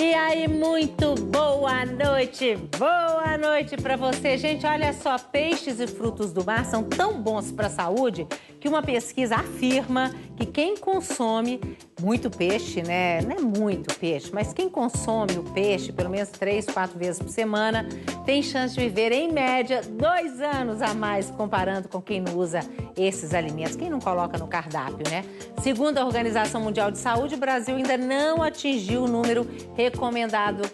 E aí, muito boa noite para você. Gente, olha só, peixes e frutos do mar são tão bons para a saúde que uma pesquisa afirma que quem consome muito peixe, né? Não é muito peixe, mas quem consome o peixe pelo menos 3, 4 vezes por semana tem chance de viver, em média, 2 anos a mais, comparando com quem não usa esses alimentos, quem não coloca no cardápio, né? Segundo a Organização Mundial de Saúde, o Brasil ainda não atingiu o número recomendado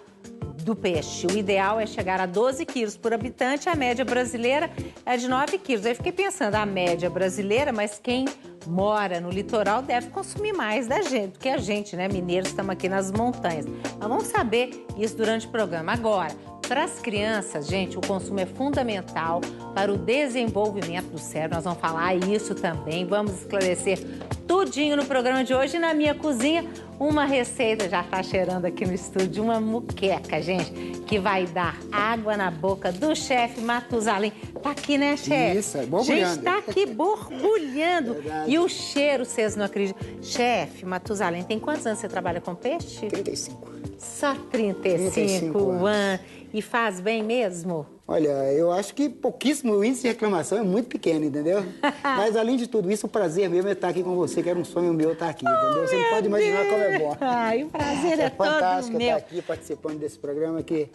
do peixe. O ideal é chegar a 12 quilos por habitante, a média brasileira é de 9 quilos. Aí fiquei pensando, a média brasileira, mas quem mora no litoral deve consumir mais da gente, do que a gente, né? Mineiros, estamos aqui nas montanhas. Mas vamos saber isso durante o programa. Agora, para as crianças, gente, o consumo é fundamental para o desenvolvimento do cérebro. Nós vamos falar isso também, vamos esclarecer tudinho no programa de hoje. E na minha cozinha, uma receita, já está cheirando aqui no estúdio, uma muqueca, gente, que vai dar água na boca do chefe Matusalém. Tá aqui, né, chefe? Isso, é borbulhando. Gente, tá aqui borbulhando. Verdade. E o cheiro, vocês não acreditam. Chefe Matusalém, tem quantos anos você trabalha com peixe? 35. Só 35 anos. E faz bem mesmo? Olha, eu acho que pouquíssimo, o índice de reclamação é muito pequeno, entendeu? Mas, além de tudo isso, o prazer mesmo é estar aqui com você, que era um sonho meu estar aqui, entendeu? Você não pode imaginar como é bom. Ai, o prazer é todo fantástico meu. estar aqui participando desse programa que...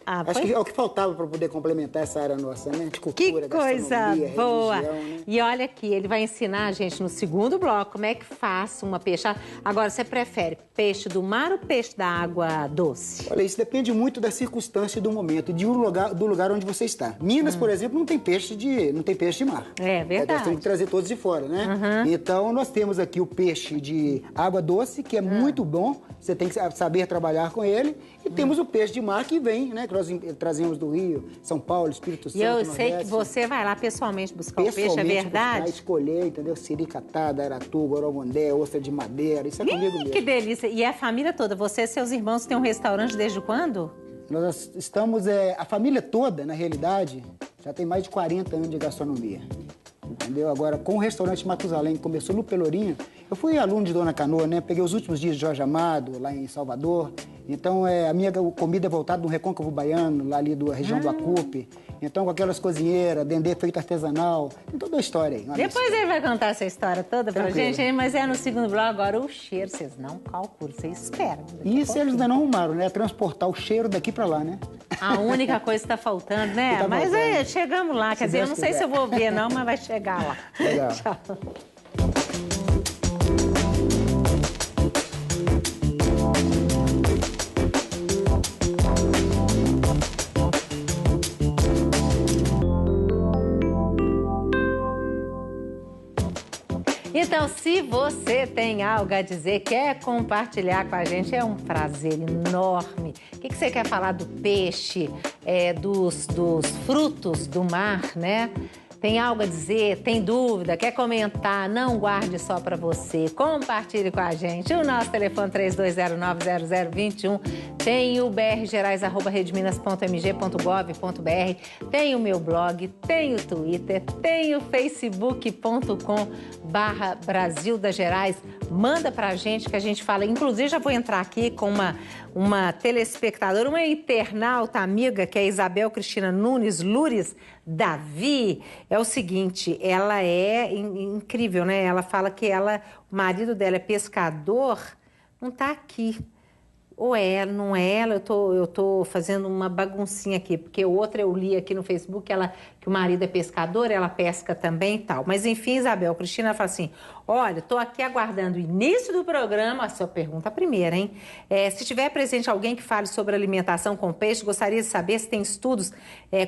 Acho foi? que é o que faltava para poder complementar essa área nossa, né? De cultura, Que coisa gastronomia, boa! religião, né? E olha aqui, ele vai ensinar a gente no segundo bloco como é que faz uma peixada. Agora, você prefere peixe do mar ou peixe da água doce? Olha, isso depende muito da circunstância e do momento, do lugar onde você está. Minas, por exemplo, não tem peixe de mar. É verdade. Nós temos que trazer todos de fora, né? Então, nós temos aqui o peixe de água doce, que é muito bom. Você tem que saber trabalhar com ele. E temos o peixe de mar que vem, né? Que nós trazemos do Rio, São Paulo, Espírito Santo, E eu sei Nordeste. que você vai lá pessoalmente buscar o peixe, é verdade? Buscar, escolher, entendeu? Siricatada, aratu, gorogondé, ostra de madeira. Isso é comigo mesmo. Que delícia! E a família toda, você e seus irmãos têm um restaurante desde quando? Nós estamos, a família toda, na realidade, já tem mais de 40 anos de gastronomia. Entendeu? Agora, com o restaurante Matusalém, que começou no Pelourinho, eu fui aluno de Dona Canoa, né? Peguei os últimos dias de Jorge Amado, lá em Salvador. Então, a minha comida é voltada do Recôncavo Baiano, lá ali da região do Acupe. Então, com aquelas cozinheiras, dendê feito artesanal, tem toda a história aí. Depois ele vai contar essa história toda pra Tranquilo. gente, mas é no segundo bloco. Agora, o cheiro, vocês não calculam, vocês esperam. Isso eles ainda não arrumaram, né? Transportar o cheiro daqui pra lá, né? A única coisa que tá faltando, né? Tá Mas faltando. aí, chegamos lá. Quer dizer, eu não sei se eu vou ver, não, mas vai chegar lá. Legal. Tchau. Então, se você tem algo a dizer, quer compartilhar com a gente, é um prazer enorme. O que você quer falar do peixe, dos frutos do mar, né? Tem algo a dizer? Tem dúvida? Quer comentar? Não guarde só para você. Compartilhe com a gente. O nosso telefone 32090021. Tem o brgerais@redminas.mg.gov.br. Tem o meu blog, tem o Twitter, tem o facebook.com/Brasil das Gerais. Manda pra gente que a gente fala. Inclusive, já vou entrar aqui com uma telespectadora, uma internauta amiga, que é Isabel Cristina Nunes Lures Davi. É o seguinte, ela é incrível, né? Ela fala que o marido dela é pescador, não tá aqui. Ou é, não é ela, eu tô fazendo uma baguncinha aqui, porque outra eu li aqui no Facebook que o marido é pescador, ela pesca também e tal. Mas enfim, Isabel Cristina fala assim, olha, tô aqui aguardando o início do programa, a sua pergunta primeira, hein? Se tiver presente alguém que fale sobre alimentação com peixe, gostaria de saber se tem estudos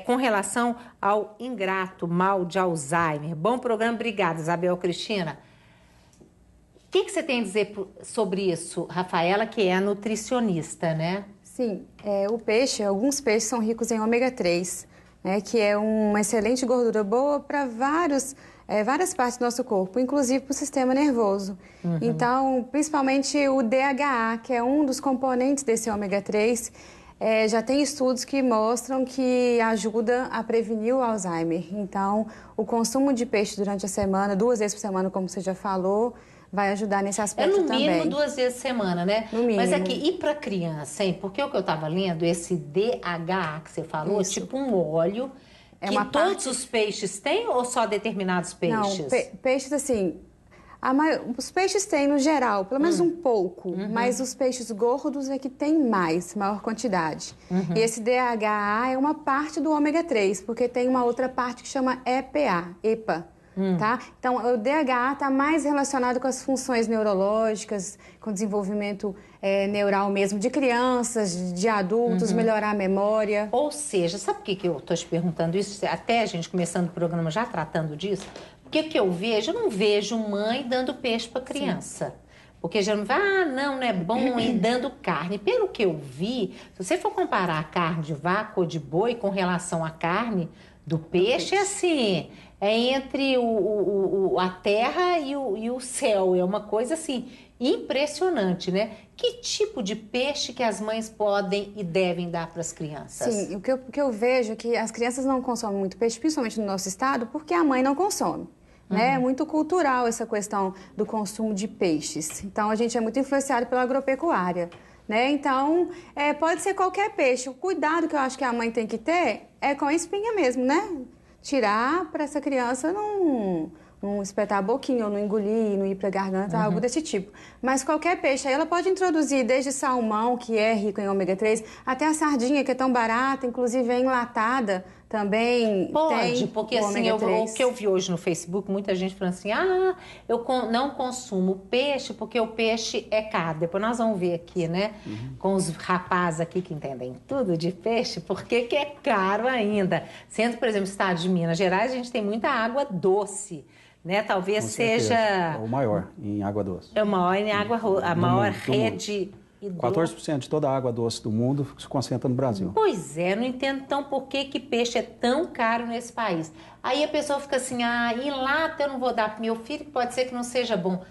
com relação ao ingrato mal de Alzheimer. Bom programa, obrigada, Isabel Cristina. O que você tem a dizer sobre isso, Rafaela, que é nutricionista, né? Sim, alguns peixes são ricos em ômega 3, né, que é uma excelente gordura boa para várias partes do nosso corpo, inclusive para o sistema nervoso. Então, principalmente o DHA, que é um dos componentes desse ômega 3, já tem estudos que mostram que ajuda a prevenir o Alzheimer. Então, o consumo de peixe durante a semana, 2 vezes por semana, como você já falou, vai ajudar nesse É aspecto no também. mínimo 2 vezes por semana, né? No mínimo. Mas aqui, e para criança, hein? Porque o que eu estava lendo, esse DHA que você falou, Isso. tipo um óleo, É que uma todos parte- os peixes têm ou só determinados peixes? Não, peixes assim, os peixes têm no geral, pelo menos um pouco, mas os peixes gordos é que tem mais, maior quantidade. E esse DHA é uma parte do ômega 3, porque tem uma outra parte que chama EPA. Tá? Então, o DHA está mais relacionado com as funções neurológicas, com o desenvolvimento neural mesmo de crianças, de adultos, melhorar a memória. Ou seja, sabe por que eu estou te perguntando isso? Até a gente começando o programa já tratando disso. Porque o que eu vejo, eu não vejo mãe dando peixe para criança. Porque já não vai, não é bom ir dando carne. Pelo que eu vi, se você for comparar a carne de vaca ou de boi com relação à carne do peixe, é assim, é entre a terra e o céu. É uma coisa assim, impressionante, né? Que tipo de peixe que as mães podem e devem dar para as crianças? Sim, o que eu vejo é que as crianças não consomem muito peixe, principalmente no nosso estado, porque a mãe não consome. Né? É muito cultural essa questão do consumo de peixes. Então, a gente é muito influenciado pela agropecuária. Né? Então, pode ser qualquer peixe. O cuidado que eu acho que a mãe tem que ter é com a espinha mesmo, né? Tirar para essa criança não espetar a boquinha, ou não engolir, não ir para a garganta, algo desse tipo. Mas qualquer peixe, aí ela pode introduzir desde salmão, que é rico em ômega 3, até a sardinha, que é tão barata, inclusive é enlatada também. Pode, porque assim, o que eu vi hoje no Facebook, muita gente falando assim, eu não consumo peixe porque o peixe é caro. Depois nós vamos ver aqui, né, com os rapazes aqui que entendem tudo de peixe, porque que é caro ainda. Sendo, por exemplo, no estado de Minas Gerais, a gente tem muita água doce, né? Talvez seja... É o maior em água doce. É o maior em água, a maior rede... 14% de toda a água doce do mundo se concentra no Brasil. Pois é, não entendo então por que peixe é tão caro nesse país. Aí a pessoa fica assim, enlata eu não vou dar para meu filho, que pode ser que não seja bom.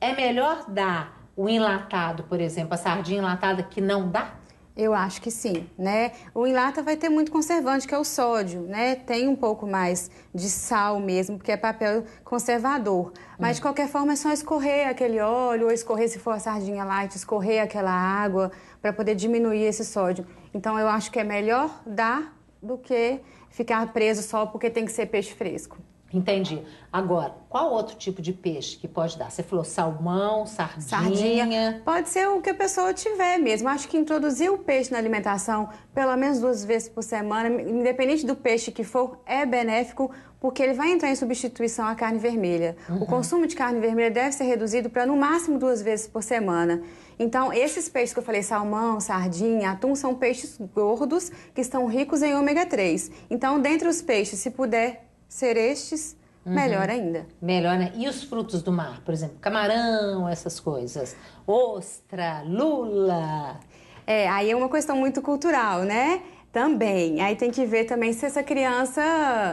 É melhor dar o enlatado, por exemplo, a sardinha enlatada que não dá? Eu acho que sim, né? O enlata vai ter muito conservante, que é o sódio, né? Tem um pouco mais de sal mesmo, porque é papel conservador. Mas, de qualquer forma, é só escorrer aquele óleo, ou escorrer, se for a sardinha light, escorrer aquela água, para poder diminuir esse sódio. Então, eu acho que é melhor dar do que ficar preso só porque tem que ser peixe fresco. Entendi. Agora, qual outro tipo de peixe que pode dar? Você falou salmão, sardinha. Pode ser o que a pessoa tiver mesmo. Acho que introduzir o peixe na alimentação pelo menos 2 vezes por semana, independente do peixe que for, é benéfico, porque ele vai entrar em substituição à carne vermelha. O consumo de carne vermelha deve ser reduzido para no máximo 2 vezes por semana. Então, esses peixes que eu falei, salmão, sardinha, atum, são peixes gordos que estão ricos em ômega 3. Então, dentre os peixes, se puder ser estes, melhor ainda. Melhor, né? E os frutos do mar, por exemplo, camarão, essas coisas, ostra, lula. Aí é uma questão muito cultural, né? Também. Aí tem que ver também se essa criança,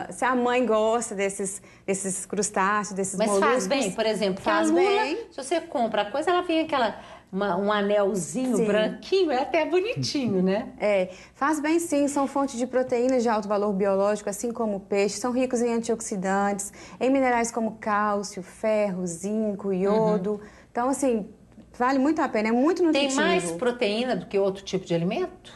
se a mãe gosta desses crustáceos, desses moluscos. Mas faz bem, por exemplo, faz lula, bem. Se você compra a coisa, ela vem um anelzinho branquinho, é até bonitinho, né? Faz bem sim, são fontes de proteínas de alto valor biológico, assim como o peixe, são ricos em antioxidantes, em minerais como cálcio, ferro, zinco, iodo. Então, assim, vale muito a pena, é muito nutritivo. Tem mais proteína do que outro tipo de alimento?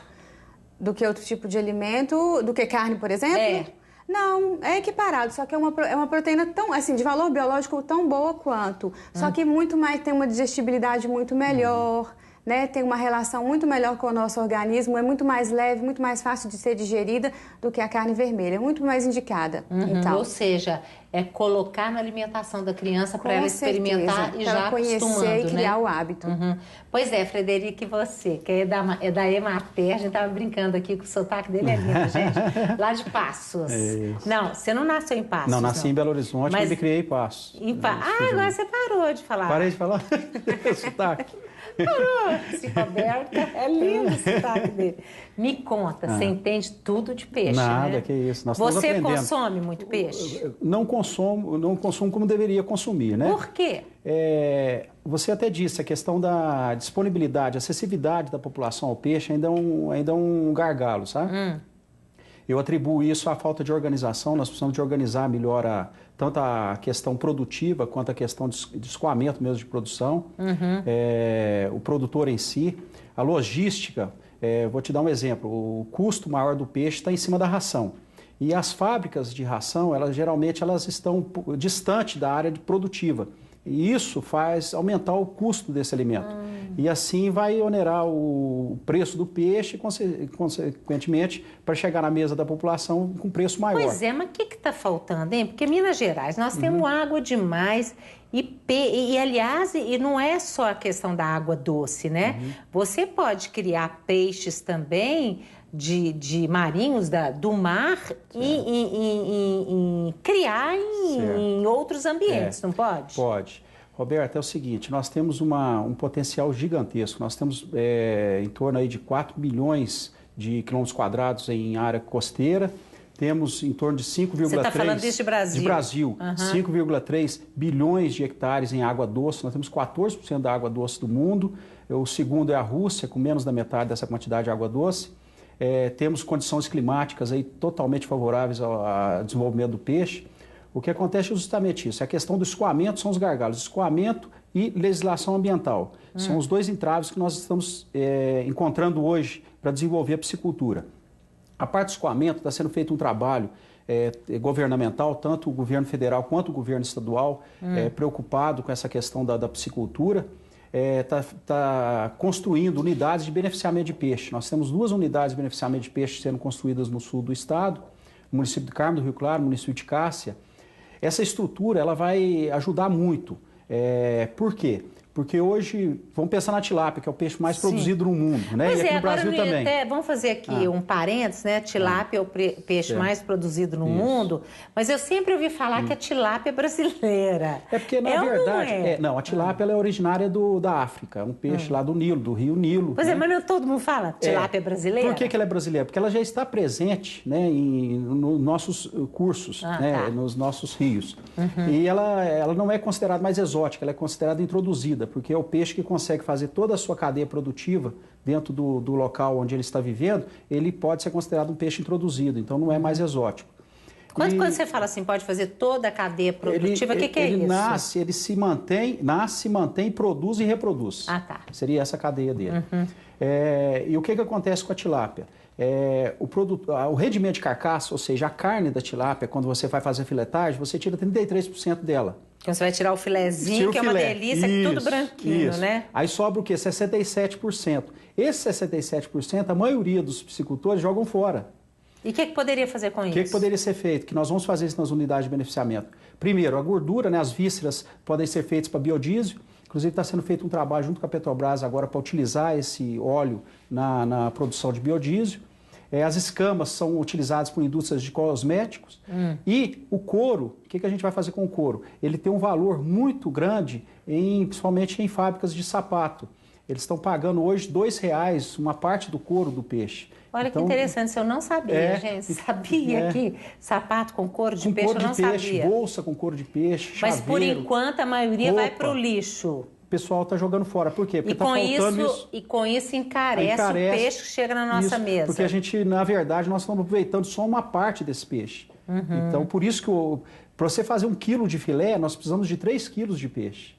Do que outro tipo de alimento, do que carne, por exemplo? Não, é equiparado, só que é uma proteína tão, assim, de valor biológico tão boa quanto. Só que muito mais, tem uma digestibilidade muito melhor, né? Tem uma relação muito melhor com o nosso organismo, é muito mais leve, muito mais fácil de ser digerida do que a carne vermelha, é muito mais indicada. Então, ou seja, é colocar na alimentação da criança para ela experimentar e já conhecer acostumando, e criar né? o hábito. Pois é, Frederica, e você, que é da Emater, a gente estava brincando aqui que o sotaque dele é lindo, gente, lá de Passos. Não, você não nasceu em Passos, não? Nasci em Belo Horizonte, mas me criei em Passos. Agora você parou de falar. Parei de falar? Sotaque. Parou, esse Roberto, é lindo o sotaque dele. Me conta, você entende tudo de peixe, Nada, né? que isso. Nós você consome muito peixe? Não consumo como deveria consumir, né? Por quê? Você até disse, a questão da disponibilidade, acessibilidade da população ao peixe ainda é um gargalo, sabe? Eu atribuo isso à falta de organização. Nós precisamos de organizar melhor tanto a questão produtiva quanto a questão de escoamento mesmo de produção, o produtor em si, a logística. Vou te dar um exemplo, o custo maior do peixe está em cima da ração. E as fábricas de ração, geralmente estão distante da área produtiva. E isso faz aumentar o custo desse alimento. E assim vai onerar o preço do peixe, consequentemente, para chegar na mesa da população com preço maior. Pois é, mas o que está faltando, hein? Porque Minas Gerais, nós temos água demais e, aliás, e não é só a questão da água doce, né? Você pode criar peixes também de marinhos do mar e criar em outros ambientes, não pode? Pode. Roberto, é o seguinte, nós temos um potencial gigantesco. Nós temos em torno aí de 4 milhões de quilômetros quadrados em área costeira. Temos em torno de 5,3... Você está falando disso de Brasil? De Brasil. 5,3 bilhões de hectares em água doce. Nós temos 14% da água doce do mundo. O segundo é a Rússia, com menos da metade dessa quantidade de água doce. Temos condições climáticas aí totalmente favoráveis ao desenvolvimento do peixe. O que acontece é justamente isso. A questão do escoamento são os gargalos. Escoamento e legislação ambiental. São os dois entraves que nós estamos encontrando hoje para desenvolver a piscicultura. A parte do escoamento está sendo feito um trabalho governamental, tanto o governo federal quanto o governo estadual, preocupado com essa questão da piscicultura. Está construindo unidades de beneficiamento de peixe. Nós temos 2 unidades de beneficiamento de peixe sendo construídas no sul do estado, no município de Carmo do Rio Claro, no município de Cássia. Essa estrutura ela vai ajudar muito. Por quê? Porque hoje, vamos pensar na tilápia, que é o peixe mais produzido no mundo, né? Pois e aqui no Brasil também. Vamos fazer aqui um parênteses, né? Tilápia é o peixe mais produzido no mundo, mas eu sempre ouvi falar que a tilápia é brasileira. É porque, na verdade, não, a tilápia ela é originária da África, é um peixe lá do Nilo, do rio Nilo. Pois mas não todo mundo fala tilápia é brasileira? Por que ela é brasileira? Porque ela já está presente, né, nos nossos cursos, nos nossos rios. E ela não é considerada mais exótica, ela é considerada introduzida, porque é o peixe que consegue fazer toda a sua cadeia produtiva dentro do local onde ele está vivendo, ele pode ser considerado um peixe introduzido, então não é mais exótico. Quando você fala assim, pode fazer toda a cadeia produtiva, o que é isso? Ele se mantém, produz e reproduz. Seria essa a cadeia dele. E o que acontece com a tilápia? O rendimento de carcaça, ou seja, a carne da tilápia, quando você vai fazer filetagem, você tira 33% dela. Então você vai tirar o filezinho, que é uma delícia, tudo branquinho, né? Aí sobra o quê? 67%. Esse 67%, a maioria dos piscicultores jogam fora. E o que poderia fazer com isso? O que poderia ser feito? Que nós vamos fazer isso nas unidades de beneficiamento. Primeiro, a gordura, né, as vísceras podem ser feitas para biodiesel. Inclusive está sendo feito um trabalho junto com a Petrobras agora para utilizar esse óleo na produção de biodiesel. As escamas são utilizadas por indústrias de cosméticos. E o couro, o que a gente vai fazer com o couro? Ele tem um valor muito grande, principalmente em fábricas de sapato. Eles estão pagando hoje R$2 uma parte do couro do peixe. Olha então, que interessante, eu não sabia, gente. Sabia que sapato com couro de peixe, eu não sabia. Bolsa com couro de peixe, chaveiro, mas por enquanto a maioria vai para o lixo. O pessoal está jogando fora. Por quê? Porque está faltando isso. E com isso encarece o peixe que chega na nossa mesa. Porque a gente, na verdade, nós estamos aproveitando só uma parte desse peixe. Então, por isso que para você fazer 1 quilo de filé, nós precisamos de 3 quilos de peixe.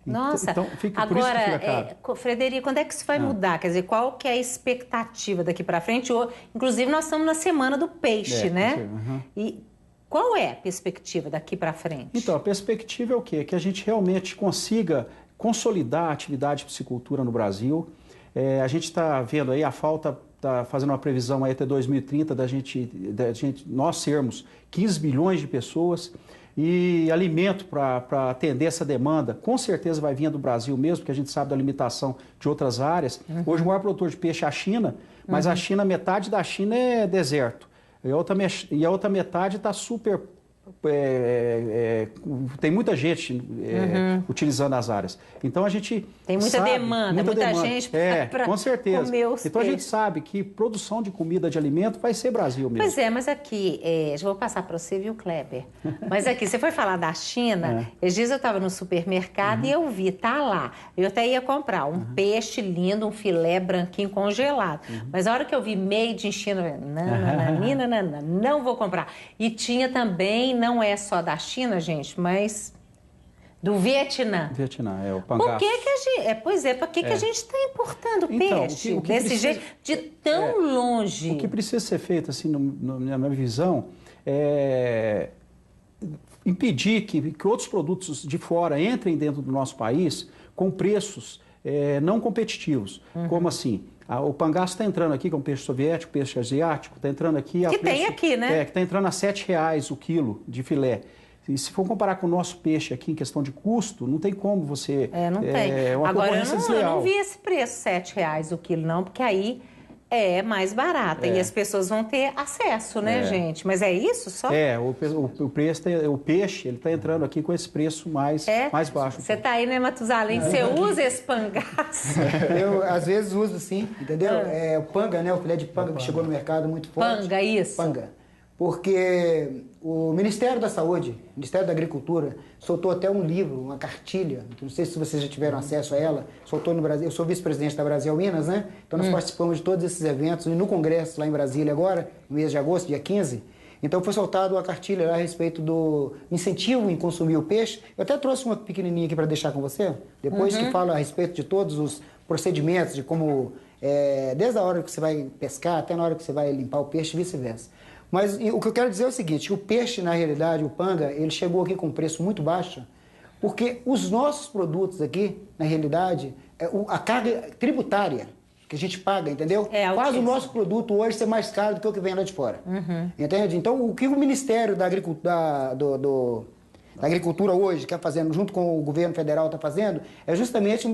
Nossa, então, agora, Frederico, quando é que isso vai mudar? Quer dizer, qual que é a expectativa daqui para frente? Inclusive, nós estamos na Semana do Peixe, né? E qual é a perspectiva daqui para frente? Então, a perspectiva é o quê? Que a gente realmente consiga consolidar a atividade de piscicultura no Brasil. A gente está vendo aí a falta, está fazendo uma previsão aí até 2030 nós sermos 15 bilhões de pessoas. E alimento para atender essa demanda, com certeza vai vir do Brasil mesmo, porque a gente sabe da limitação de outras áreas. Hoje o maior produtor de peixe é a China, mas a China, metade da China é deserto. E a outra metade está super tem muita gente utilizando as áreas. Então a gente tem muita sabe, demanda, muita gente para com certeza. comer os então peixes. A gente sabe que produção de comida, de alimento, vai ser Brasil mesmo. Pois é, mas aqui, já vou passar para você, viu, Kleber? Mas aqui, você foi falar da China, esses dias eu estava no supermercado e eu vi, tá lá. Eu até ia comprar um peixe lindo, um filé branquinho congelado. Mas a hora que eu vi made in China, não vou comprar. E tinha também, não é só da China, gente, mas do Vietnã. Vietnã, o pangaço. Por que a gente... Pois é, para que a gente está importando peixe o que desse precisa, jeito, de tão longe? O que precisa ser feito, assim, na minha visão, é impedir que outros produtos de fora entrem dentro do nosso país com preços não competitivos. Como assim? O pangaço está entrando aqui, que é um peixe soviético, peixe asiático, está entrando aqui... Que tem aqui, né? Que está entrando a R$7 o quilo de filé. E se for comparar com o nosso peixe aqui em questão de custo, não tem como você... não tem. Uma Agora, eu não vi desleal. esse preço, R$7 o quilo, não, porque aí é mais barato e as pessoas vão ter acesso, né, gente? Mas é isso só? O peixe, ele está entrando aqui com esse preço mais baixo. Você está aí, né, Matusalém? Você usa esse pangaço? Eu, às vezes, uso sim, entendeu? O panga, né? O filé de panga que chegou no mercado muito forte. Panga, isso? Panga. Porque o Ministério da Saúde, o Ministério da Agricultura, soltou até um livro, uma cartilha, não sei se vocês já tiveram acesso a ela, soltou no Brasil, eu sou vice-presidente da Brasil Minas, né? Então nós participamos de todos esses eventos, e no Congresso lá em Brasília agora, no mês de agosto, dia 15, então foi soltado uma cartilha lá a respeito do incentivo em consumir o peixe. Eu até trouxe uma pequenininha aqui para deixar com você, depois que fala a respeito de todos os procedimentos, de como, desde a hora que você vai pescar até na hora que você vai limpar o peixe e vice-versa. Mas o que eu quero dizer é o seguinte, o peixe, na realidade, o panga, ele chegou aqui com um preço muito baixo, porque os nossos produtos aqui, na realidade, a carga tributária que a gente paga, entendeu? Faz o nosso produto hoje ser mais caro do que o que vem lá de fora. Entende? Então, o que o Ministério da Agricultura hoje quer fazendo, junto com o governo federal está fazendo, é justamente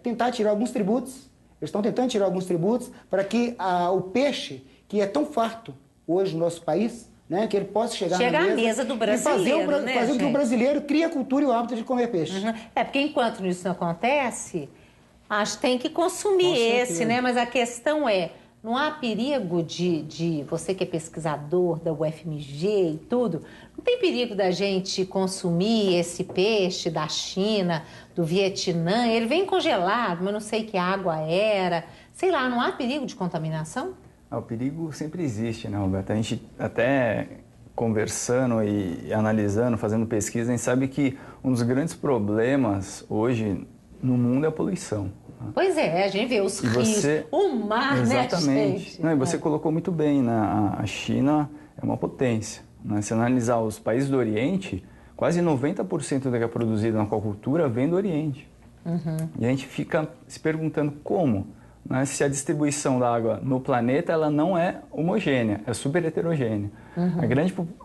tentar tirar alguns tributos. Eles estão tentando tirar alguns tributos para que o peixe, que é tão farto hoje no nosso país, né, que ele possa chegar na mesa do brasileiro, e fazer com que o brasileiro crie a cultura e o hábito de comer peixe. Porque enquanto isso não acontece, acho que tem que consumir esse, né? Mas a questão não há perigo de você que é pesquisador da UFMG e tudo, não tem perigo da gente consumir esse peixe da China, do Vietnã, ele vem congelado, mas não sei que água era, sei lá, não há perigo de contaminação? O perigo sempre existe, né, Roberto? A gente até conversando e analisando, fazendo pesquisa, a gente sabe que um dos grandes problemas hoje no mundo é a poluição. Né? Pois é, a gente vê os rios, o mar, exatamente, né, gente? Não, e você colocou muito bem, né? A China é uma potência. Né? Se analisar os países do Oriente, quase 90% do que é produzido na aquacultura vem do Oriente. E a gente fica se perguntando como, né, se a distribuição da água no planeta ela não é homogênea, é super heterogênea. A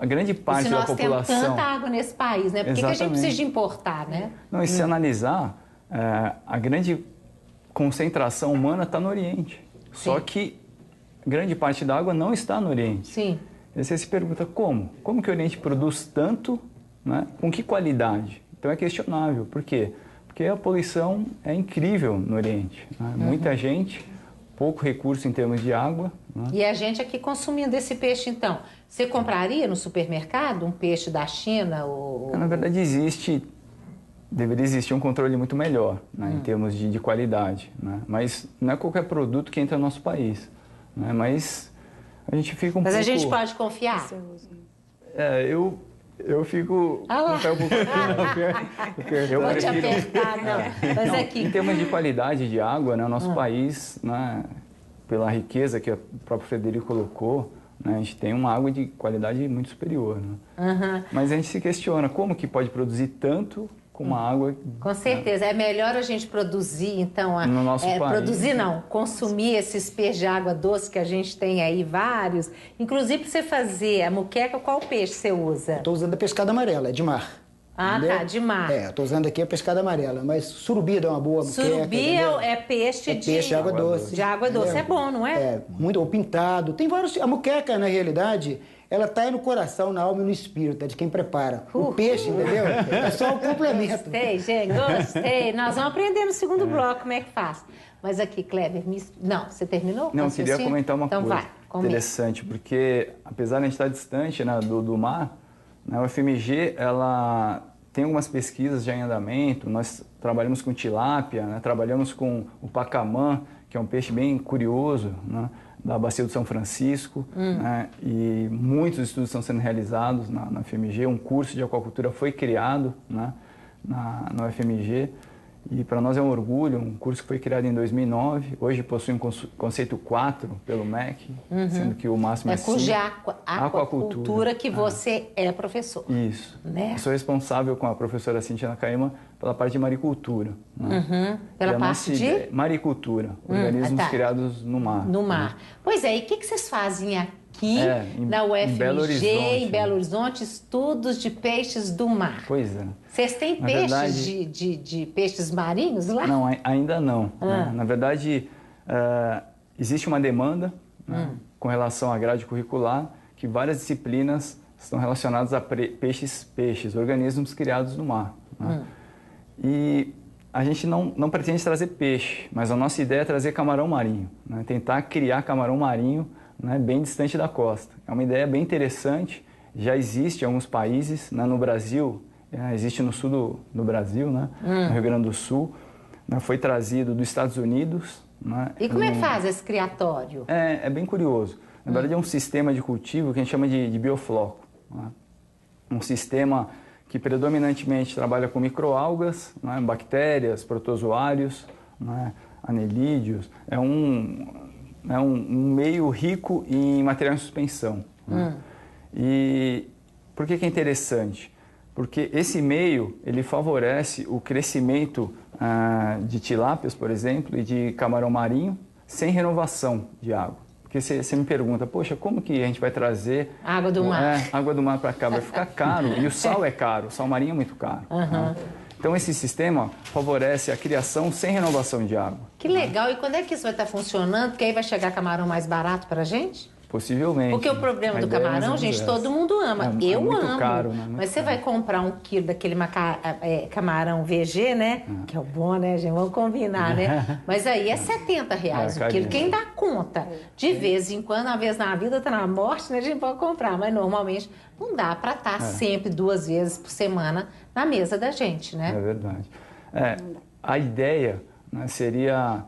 grande parte da população... Se nós temos tanta água nesse país, né? Por que a gente precisa de importar, né? Não, e se analisar, a grande concentração humana está no Oriente. Só que grande parte da água não está no Oriente. Sim. E você se pergunta como? Como que o Oriente produz tanto, né? Com que qualidade? Então é questionável. Por quê? Porque a poluição é incrível no Oriente. Né? Muita gente, pouco recurso em termos de água. Né? E a gente aqui consumindo esse peixe, então, você compraria no supermercado um peixe da China? Na verdade, deveria existir um controle muito melhor, né? Em termos de qualidade. Né? Mas não é qualquer produto que entra no nosso país. Né? Mas a gente fica Mas a gente pode confiar? Eu fico... Eu vou te apertar, não. Mas aqui... Em termos de qualidade de água, né, o nosso país, né, pela riqueza que o próprio Frederico colocou, né, a gente tem uma água de qualidade muito superior. Né? Mas a gente se questiona como que pode produzir tanto com uma água... Com certeza. É melhor a gente produzir, então... No nosso país. Produzir não, consumir esses peixes de água doce que a gente tem aí, vários. Inclusive, para você fazer a muqueca, qual peixe você usa? Estou usando a pescada amarela, é de mar. Tá, de mar. Estou usando aqui a pescada amarela, mas surubi dá uma boa muqueca. Surubi é peixe de água doce. De água doce, é bom, não é? Muito, ou pintado. Tem vários... A muqueca, na realidade, ela tá aí no coração, na alma e no espírito, é de quem prepara. O peixe, entendeu? É só um complemento. Gostei, gente, gostei. Nós vamos aprender no segundo bloco como é que faz. Mas aqui, Kleber, não, você terminou? Não, eu queria comentar uma então, coisa comenta. interessante, porque apesar de a gente estar distante, né, do mar, né, o FMG, ela tem algumas pesquisas já em andamento, nós trabalhamos com tilápia, né, trabalhamos com o pacamã, que é um peixe bem curioso, né, da Bacia do São Francisco, né, e muitos estudos estão sendo realizados na FMG, um curso de aquacultura foi criado, né, na UFMG, e para nós é um orgulho, um curso que foi criado em 2009, hoje possui um conceito 4 pelo MEC, sendo que o máximo é 5. Curso de aquacultura que você é professor. Isso. Né? Eu sou responsável com a professora Cíntia Nakayama pela parte de maricultura. Né? Pela parte de? Maricultura, organismos criados no mar. No mar. Né? Pois é, e o que vocês fazem aqui na UFMG, em Belo Horizonte, estudos de peixes do mar? Pois é. Vocês têm peixes de peixes marinhos lá? Não, ainda não. Né? Na verdade, existe uma demanda né, com relação à grade curricular que várias disciplinas estão relacionadas a peixes, organismos criados no mar. Né? E a gente não pretende trazer peixe, mas a nossa ideia é trazer camarão marinho, né? Tentar criar camarão marinho, né, bem distante da costa. É uma ideia bem interessante, já existe em alguns países, né, no Brasil, existe no sul do Brasil, né, no Rio Grande do Sul, né, foi trazido dos Estados Unidos. Né, e como é que faz esse criatório? É bem curioso. Na verdade é um sistema de cultivo que a gente chama de biofloco. Né? Um sistema que predominantemente trabalha com microalgas, né, bactérias, protozoários, né, anelídeos. É um meio rico em material em suspensão. Né? E por que é interessante? Porque esse meio ele favorece o crescimento de tilápias, por exemplo, e de camarão marinho sem renovação de água. Porque você me pergunta, poxa, como que a gente vai trazer água do mar? Água do mar para cá? Vai ficar caro. E o sal é caro, o sal marinho é muito caro. Né? Então, esse sistema favorece a criação sem renovação de água. Que legal! E quando é que isso vai estar funcionando? Porque aí vai chegar camarão mais barato para a gente? Possivelmente. Porque o problema do camarão, gente, todo mundo ama. Eu muito amo. Caro, né? Mas você vai comprar 1 quilo daquele camarão VG, né? Que é o bom, né, gente? Vamos combinar, né? Mas aí é R$70 o quilo. Quem dá conta? De vez em quando, uma vez na vida, outra na morte, né? A gente pode comprar. Mas normalmente não dá para estar sempre 2 vezes por semana na mesa da gente, né? É verdade. A ideia, né, seria...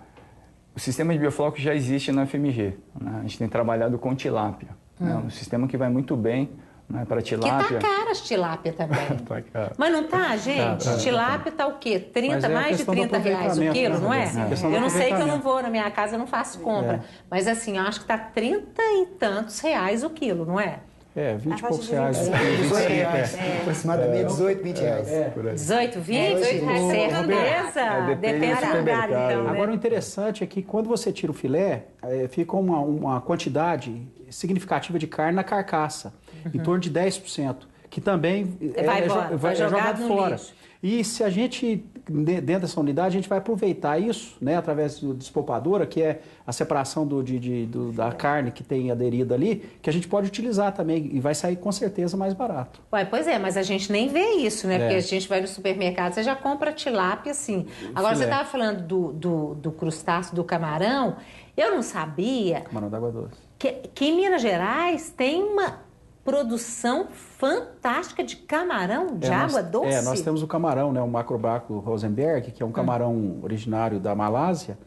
O sistema de biofloco já existe na FMG. Né? A gente tem trabalhado com tilápia. É um sistema que vai muito bem, né, para tilápia. Que tá cara as tilápia também. Tá caro. Mas não tá, gente? Tilápia tá o quê? Mais de R$30 o quilo, não é? Eu não sei que eu não vou na minha casa, eu não faço compra. Mas assim, eu acho que tá 30 e tantos reais o quilo, não é? 20 e poucos reais. R$18, aproximadamente 18, 20 reais. 18, 20? Certeza? Depende do lugar, então. Né? Agora, o interessante é que quando você tira o filé, fica uma quantidade significativa de carne na carcaça, em torno de 10%, que também vai jogado fora. Lixo. E se a gente, dentro dessa unidade, a gente vai aproveitar isso, né, através do despolpadora, que é a separação da carne que tem aderida ali, que a gente pode utilizar também e vai sair com certeza mais barato. Pois é, mas a gente nem vê isso, né? Porque a gente vai no supermercado, você já compra tilápia assim. Agora, você estava falando do crustáceo, do camarão, eu não sabia... Camarão d'água doce. Que em Minas Gerais tem uma produção fantástica de camarão de água doce. Nós temos o camarão, né, o Macrobraco Rosenberg, que é um camarão originário da Malásia.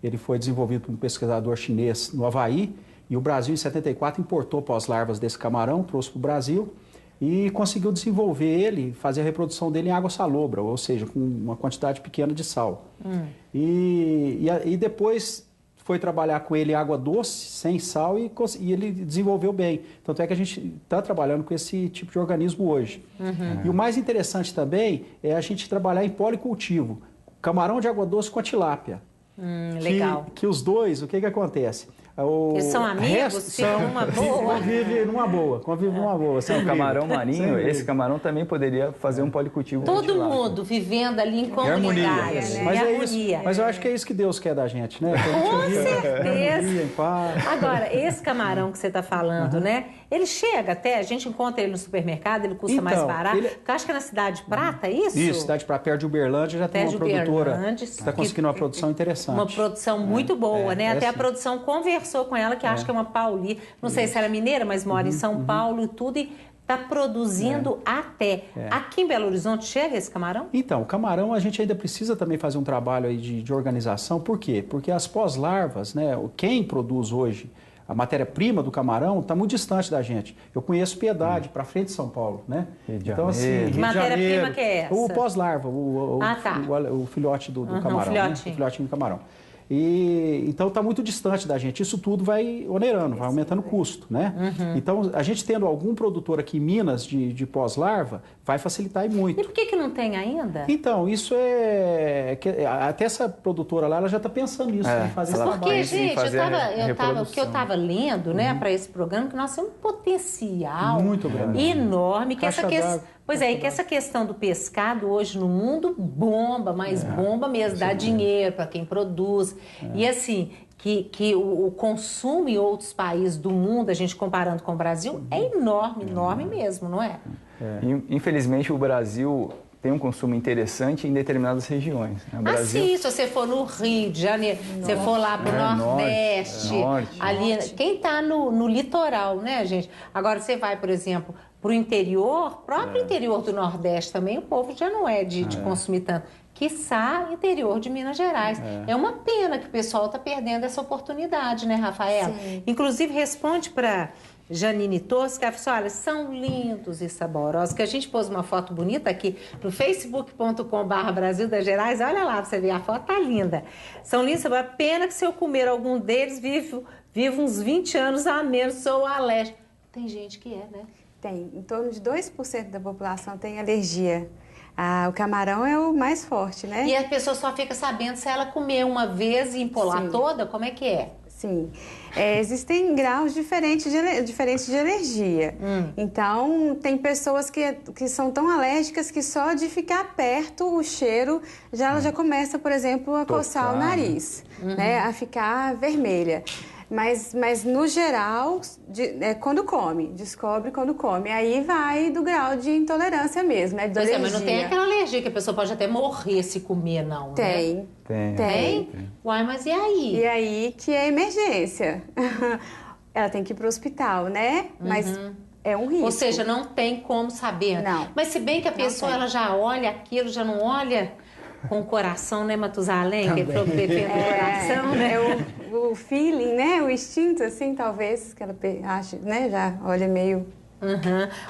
Ele foi desenvolvido por um pesquisador chinês no Havaí, e o Brasil, em 74, importou pós-larvas desse camarão, trouxe para o Brasil e conseguiu desenvolver ele, fazer a reprodução dele em água salobra, ou seja, com uma quantidade pequena de sal. E depois... foi trabalhar com ele em água doce, sem sal, e ele desenvolveu bem. Tanto é que a gente está trabalhando com esse tipo de organismo hoje. E o mais interessante também é a gente trabalhar em policultivo. Camarão de água doce com a tilápia. Legal. Que os dois, o que acontece? Eles são amigos, ficam numa boa. Convive numa boa. O camarão marinho, esse camarão também poderia fazer um policultivo. Todo mundo vivendo ali em comunidade, né? Mas é isso. Mas eu acho que é isso que Deus quer da gente, né? Com certeza. Agora, esse camarão que você está falando, né? Ele chega até, a gente encontra ele no supermercado, ele custa mais barato. Eu acho que é na Cidade de Prata, é isso? Isso, Cidade de Prata, perto de Uberlândia, já tem uma produtora que está conseguindo uma produção interessante. Uma produção muito boa, né? Até a produção conversou com ela, que acho que é uma paulista, não sei se ela é mineira, mas mora em São Paulo e tudo, e está produzindo até. Aqui em Belo Horizonte chega esse camarão? Então, o camarão a gente ainda precisa também fazer um trabalho aí de organização. Por quê? Porque as pós-larvas, né? Quem produz hoje a matéria-prima do camarão está muito distante da gente. Eu conheço Piedade, para frente de São Paulo, né? Então, assim, que matéria-prima que é essa? O pós-larva, o filhote do camarão, né? O filhotinho do camarão. Então está muito distante da gente. Isso tudo vai onerando, vai aumentando o custo, né? Então, a gente tendo algum produtor aqui em Minas de pós-larva, vai facilitar e muito. E por que não tem ainda? Então, isso até essa produtora lá, ela já está pensando nisso, em fazer esse trabalho. Porque, gente, o que eu estava lendo, né, para esse programa, que nós temos um potencial muito grande, enorme, que essa questão do pescado hoje no mundo bomba, mas bomba mesmo, dá dinheiro para quem produz. E assim, que o consumo em outros países do mundo, a gente comparando com o Brasil, é enorme, enorme mesmo, não é? Infelizmente, o Brasil tem um consumo interessante em determinadas regiões. Sim, se você for no Rio de Janeiro, se você for lá para o Nordeste, ali, quem está no litoral, né, gente? Agora, você vai, por exemplo, para o interior, próprio interior do Nordeste também, o povo já não é de consumir tanto. Quiçá interior de Minas Gerais. É uma pena que o pessoal está perdendo essa oportunidade, né, Rafaela? Sim. Inclusive, responde para Janine Torres, que ela falou, olha, são lindos e saborosos, que a gente pôs uma foto bonita aqui no facebook.com/Brasil das Gerais, olha lá, você vê, a foto tá linda. São lindos, saborosos, pena que se eu comer algum deles, vivo uns 20 anos a menos, sou alérgico. Tem gente que né? Tem, em torno de 2% da população tem alergia. O camarão é o mais forte, né? E a pessoa só fica sabendo se ela comer uma vez e empolar toda, como é que é? Sim. Existem graus diferentes de alergia. Então, tem pessoas que são tão alérgicas que só de ficar perto o cheiro, ela já começa, por exemplo, a coçar o nariz, né? A ficar vermelha. Mas no geral, quando come, descobre quando come. Aí vai do grau de intolerância mesmo, né? Pois mas não tem aquela alergia que a pessoa pode até morrer se comer, não, né? Tem. Uai, mas e aí? E aí que é emergência. Ela tem que ir para o hospital, né? Mas é um risco. Ou seja, não tem como saber. Não. Mas se bem que a pessoa ela já olha aquilo, já não olha com o coração, né, Matusalém? Que é pro bebê do coração, né? O feeling, né? O instinto, assim, talvez, que ela acha, né? Já olha meio...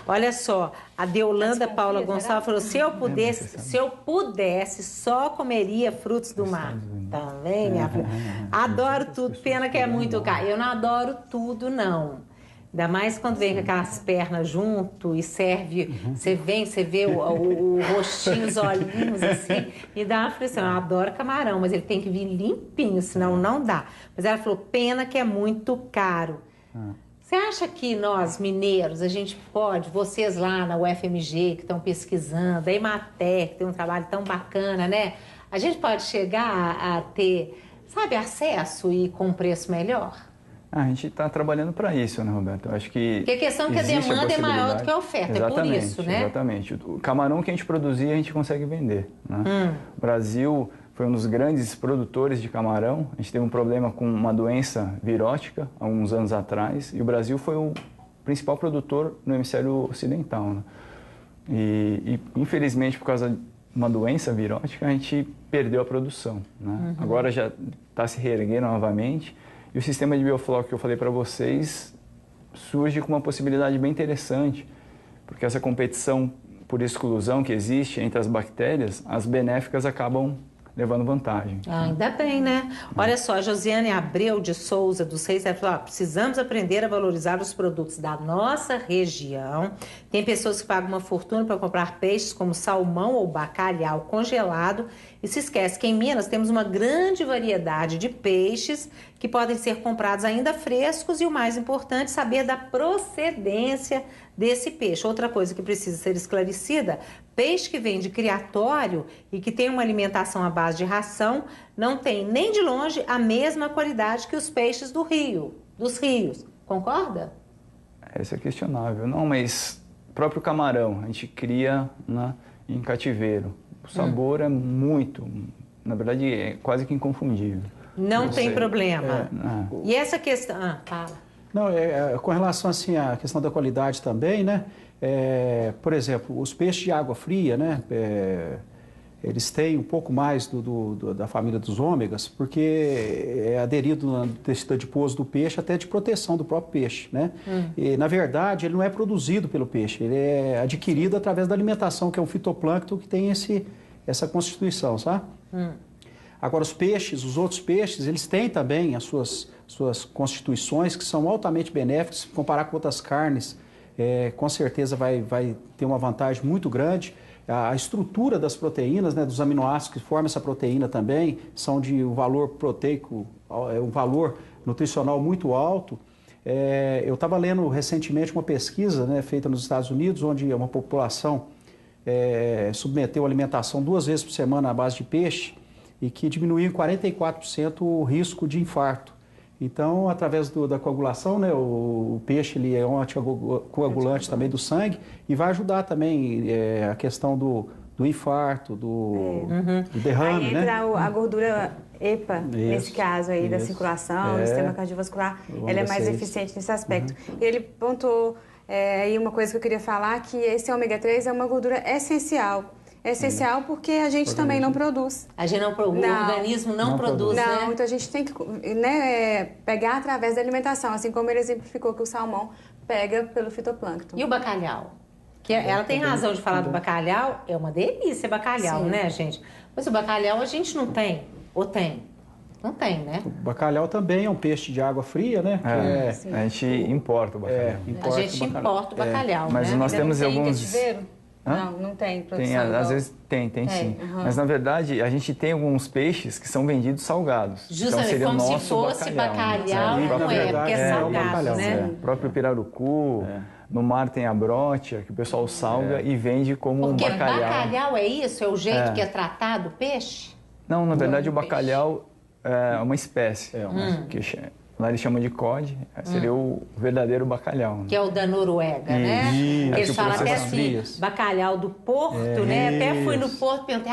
Olha só, a Deolanda Paula Gonçalves falou, se eu pudesse, só comeria frutos do mar. Também, minha filha. Adoro tudo, pena que é muito caro. Eu não adoro tudo, não. Ainda mais quando vem com aquelas pernas junto e serve, você vê o rostinho, os olhinhos assim, e dá uma aflição. Eu adoro camarão, mas ele tem que vir limpinho, senão não dá. Mas ela falou, pena que é muito caro. Você acha que nós, mineiros, a gente pode, vocês lá na UFMG que estão pesquisando, a Emater, que tem um trabalho tão bacana, né? A gente pode chegar a ter, acesso e com um preço melhor? A gente está trabalhando para isso, né, Roberto? Eu acho que porque a questão é que a demanda é maior do que a oferta, é por isso, né? Exatamente. O camarão que a gente produzia, a gente consegue vender, né? O Brasil foi um dos grandes produtores de camarão. A gente teve um problema com uma doença virótica há uns anos atrás e o Brasil foi o principal produtor no hemisfério ocidental, né? E infelizmente, por causa de uma doença virótica, a gente perdeu a produção, né? Agora já está se reerguendo novamente. E o sistema de biofloco que eu falei para vocês surge com uma possibilidade bem interessante, porque essa competição por exclusão que existe entre as bactérias, as benéficas acabam levando vantagem. Ah, ainda bem, né? Olha só, a Josiane Abreu de Souza, dos Reis, ela falou, precisamos aprender a valorizar os produtos da nossa região. Tem pessoas que pagam uma fortuna para comprar peixes como salmão ou bacalhau congelado e se esquece que em Minas temos uma grande variedade de peixes que podem ser comprados ainda frescos e o mais importante, saber da procedência desse peixe. Outra coisa que precisa ser esclarecida, peixe que vem de criatório e que tem uma alimentação à base de ração, não tem nem de longe a mesma qualidade que os peixes dos rios. Concorda? Isso é questionável. Não, mas o próprio camarão, a gente cria, né, em cativeiro. O sabor é muito, na verdade, é quase que inconfundível. Não tem problema. E essa questão... fala. Não, com relação assim, à questão da qualidade também, né? Por exemplo, os peixes de água fria, né? Eles têm um pouco mais da família dos ômegas, porque é aderido no tecido adiposo do peixe até de proteção do próprio peixe, né? E, na verdade, ele não é produzido pelo peixe, ele é adquirido através da alimentação, que é um fitoplâncton que tem essa constituição, sabe? Agora, os outros peixes, eles têm também as suas constituições que são altamente benéficas. Se comparar com outras carnes, com certeza vai ter uma vantagem muito grande. A estrutura das proteínas, né, dos aminoácidos que formam essa proteína também, são de um valor proteico, um valor nutricional muito alto. Eu estava lendo recentemente uma pesquisa, né, feita nos Estados Unidos, onde uma população submeteu a alimentação 2 vezes por semana à base de peixe, e que diminuiu em 44% o risco de infarto. Então, através da coagulação, né, o peixe ele é um anticoagulante também do sangue e vai ajudar também a questão do infarto, do derrame. Aí entra, né? A gordura EPA, nesse caso aí, da circulação, do sistema cardiovascular, ela é mais eficiente nesse aspecto. E ele pontuou aí uma coisa que eu queria falar, que esse ômega 3 é uma gordura essencial. É essencial porque a gente também não produz. A gente o organismo não produz, não, né? Então a gente tem que pegar através da alimentação, assim como ele exemplificou que o salmão pega pelo fitoplâncton. E o bacalhau? Que ela tem razão de falar do bacalhau, é uma delícia bacalhau, né, gente? Mas o bacalhau a gente não tem, ou tem? Não tem, né? O bacalhau também é um peixe de água fria, né? A gente importa o bacalhau. A gente importa o bacalhau, mas né? nós temos alguns... Não tem produção. Às vezes tem sim. Mas, na verdade, a gente tem alguns peixes que são vendidos salgados. Justamente, então, como se fosse bacalhau, não porque é salgado, né? O próprio pirarucu, no mar tem a brótia, que o pessoal salga e vende como um bacalhau. Porque bacalhau é isso? É o jeito que é tratado o peixe? Não, na verdade, o bacalhau é uma espécie. Lá eles chamam de cod, seria o verdadeiro bacalhau. Né? Que é o da Noruega, né? Eles falam até assim, bacalhau do Porto, né? Até fui no Porto e perguntei,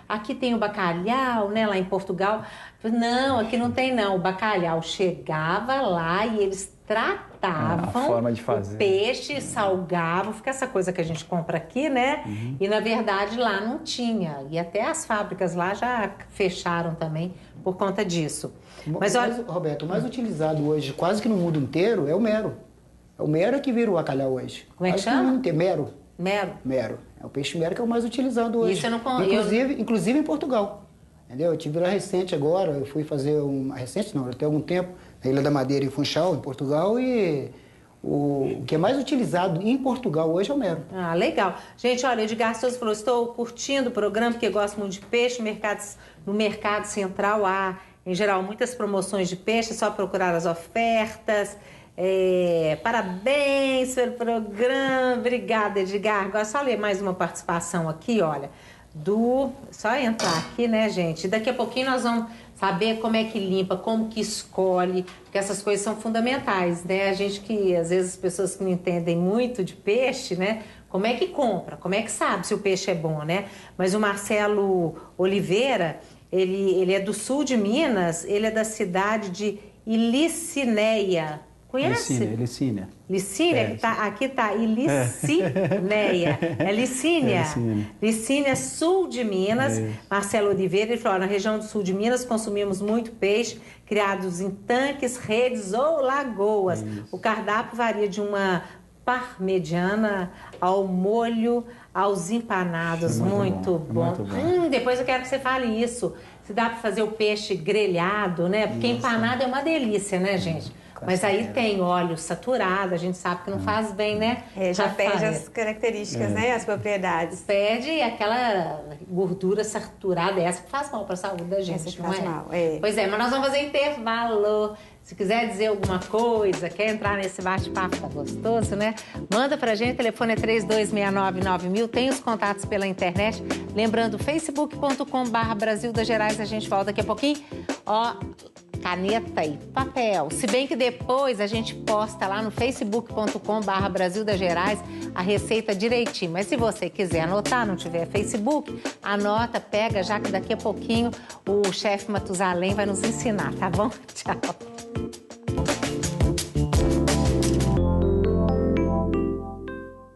aqui tem o bacalhau, né? Lá em Portugal. Não, aqui não tem não. O bacalhau chegava lá e eles tratavam a forma de fazer. O peixe, salgavam, fica essa coisa que a gente compra aqui, né? E na verdade lá não tinha. E até as fábricas lá já fecharam também por conta disso. Mas olha, Roberto, o mais utilizado hoje, quase que no mundo inteiro, é o mero. É o mero que vira o bacalhau hoje. Como é que chama? Mero. Mero. Mero. É o peixe mero que é o mais utilizado hoje. Isso eu não inclusive em Portugal. Entendeu? Eu tive lá recente agora, eu fui fazer até algum tempo, na Ilha da Madeira, em Funchal, em Portugal, e o que é mais utilizado em Portugal hoje é o mero. Legal. Gente, olha, Edgar Souza falou, estou curtindo o programa porque gosto muito de peixe, no Mercado Central há, em geral, muitas promoções de peixe, é só procurar as ofertas. Parabéns pelo programa. Obrigada, Edgar. Agora só ler mais uma participação aqui, olha. Só entrar aqui, né, gente? Daqui a pouquinho nós vamos saber como é que limpa, como que escolhe, porque essas coisas são fundamentais, né? A gente que, às vezes, as pessoas que não entendem muito de peixe, né? Como é que compra? Como é que sabe se o peixe é bom, né? Mas o Marcelo Oliveira, ele é do sul de Minas, ele é da cidade de Ilicinéia. Conhece? Licínia. Licínia, aqui tá Ilicinéia. É Licínia. Licínia, sul de Minas. Marcelo Oliveira, ele falou, na região do sul de Minas consumimos muito peixe, criados em tanques, redes ou lagoas. O cardápio varia de uma parmegiana ao molho, aos empanados. Muito bom. Depois eu quero que você fale isso. Se dá para fazer o peixe grelhado, né? Porque empanado é uma delícia, né, gente? Mas aí tem óleo saturado, a gente sabe que não faz bem, né? Já perde as características, né? As propriedades. Perde aquela gordura saturada, essa que faz mal para a saúde da gente, não é? Mal, Pois é, mas nós vamos fazer intervalo. Se quiser dizer alguma coisa, quer entrar nesse bate-papo, tá gostoso, né? Manda pra gente, o telefone é 3269-9000, tem os contatos pela internet. Lembrando, facebook.com/Brasil das Gerais, a gente volta daqui a pouquinho. Ó, caneta e papel. Se bem que depois a gente posta lá no facebook.com/Brasil das Gerais a receita direitinho. Mas se você quiser anotar, não tiver Facebook, anota, pega, já que daqui a pouquinho o chefe Matusalém vai nos ensinar, tá bom? Tchau.